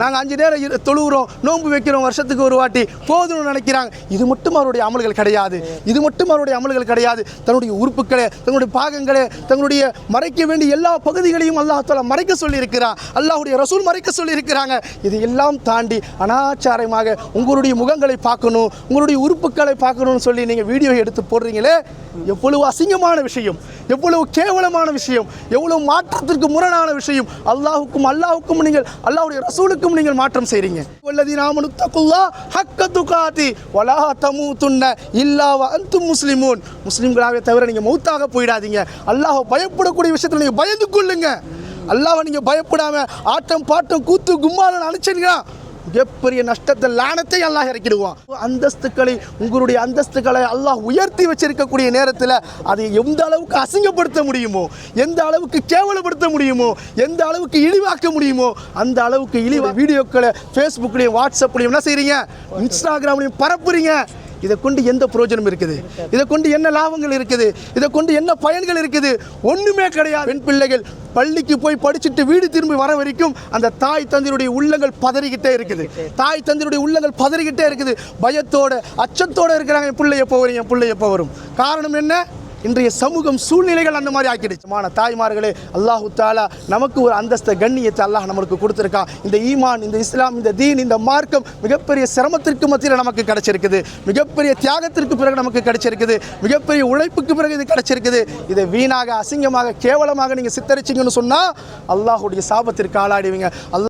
நாங்கள் 5 நேரம் தொழுகிறோம், நோன்பு வைக்கிறோம், வருஷத்துக்கு ஒரு வாட்டி போதும்னு நினைக்கிறாங்க. இது மட்டும் அவருடைய அமல்கள் கிடையாது. இது மட்டும் அவருடைய அமல்கள் கிடையாது. தன்னுடைய உறுப்புக்களை, தன்னுடைய பாகங்களை, தன்னுடைய மறைக்க வேண்டிய எல்லா பகுதிகளையும் அல்லாஹ் தஆலா மறைக்க சொல்லியிருக்கிறான். அல்லாஹ்வுடைய ரசூல் மறைக்க சொல்லியிருக்கிறாங்க. இது எல்லாம் தாண்டி அனாச்சாரமாக உங்களுடைய முகங்களை பார்க்கணும், உங்களுடைய உறுப்புக்களை பார்க்கணும்னு சொல்லி நீங்கள் வீடியோ எடுத்து போடுறீங்களே, எவ்வளவு அசிங்கமான விஷயம், எவ்வளவு கேவலமான விஷயம், எவ்வளவு மாற்றத்திற்கு முரணான விஷயம். அல்லாஹ்வுக்கும் நீங்கள் அல்லாஹ்வுடைய ரசூலுக்கும் நீங்கள் மாற்றம் செய்றீங்க. வல்லதீன ஆமனு தக்குல்லாஹ் ஹக்க துகாதி வலா தமூதுன்ன இல்லா வ அன்தும் முஸ்லிமூன். முஸ்லிம்களாகவே தவிர நீங்கள் மௌத்தாக போயிடாதீங்க. அல்லாஹ் பயப்படக்கூடிய விஷயத்தில் நீங்கள் பயந்து கொள்ளுங்க. அல்லாஹ்வை நீங்கள் பயப்படாம ஆட்டம் பாட்டம் கூத்து கும்மாளன் அனுப்பிச்சீங்கன்னா மிகப்பெரிய நஷ்டத்தை, லானத்தை அல்லாஹ் இறக்கிடுவான். அந்தஸ்துக்களை, உங்களுடைய அந்தஸ்துக்களை அல்லாஹ் உயர்த்தி வச்சிருக்கக்கூடிய நேரத்தில் அதை எந்த அளவுக்கு அசிங்கப்படுத்த முடியுமோ, எந்த அளவுக்கு கேவலப்படுத்த முடியுமோ, எந்த அளவுக்கு இழிவாக்க முடியுமோ அந்த அளவுக்கு இழிவாக வீடியோக்களை ஃபேஸ்புக்லையும் வாட்ஸ்அப்லையும் என்ன செய்கிறீங்க, இன்ஸ்டாகிராம்லையும் பரப்புறீங்க. இதை கொண்டு எந்த பிரயோஜனம் இருக்குது? இதை கொண்டு என்ன லாபங்கள் இருக்குது? இதை கொண்டு என்ன பயன்கள் இருக்குது? ஒன்றுமே கிடையாது. பெண் பிள்ளைகள் பள்ளிக்கு போய் படிச்சுட்டு வீடு திரும்பி வர வரைக்கும் அந்த தாய் தந்தையுடைய உள்ளங்கள் பதறிக்கிட்டே இருக்குது. தாய் தந்தையுடைய உள்ளங்கள் பதறிக்கிட்டே இருக்குது. பயத்தோட, அச்சத்தோடு இருக்கிறாங்க. என் பிள்ளை எப்போ வரும், என் பிள்ளை எப்போ வரும்? காரணம் என்ன? இன்றைய சமூகம் சூழ்நிலைகள் அந்த மாதிரி ஆக்கிடுச்சு. தாய்மார்களே, அல்லாஹ் தஆலா நமக்கு ஒரு அந்தஸ்த கண்ணியத்தை அல்லாஹ் நமக்கு கொடுத்துருக்கான். இந்த ஈமான், இந்த இஸ்லாம், இந்த தீன், இந்த மார்க்கம் மிகப்பெரிய சிரமத்திற்கு மத்தியில் நமக்கு கிடைச்சிருக்குது. மிகப்பெரிய தியாகத்திற்கு பிறகு நமக்கு கிடைச்சிருக்குது. மிகப்பெரிய உழைப்புக்கு பிறகு இது கிடைச்சிருக்குது. இதை வீணாக, அசிங்கமாக, கேவலமாக நீங்கள் சித்தரிச்சிங்கன்னு சொன்னால் அல்லாஹ்வுடைய சாபத்திற்கு ஆளாடுவீங்க.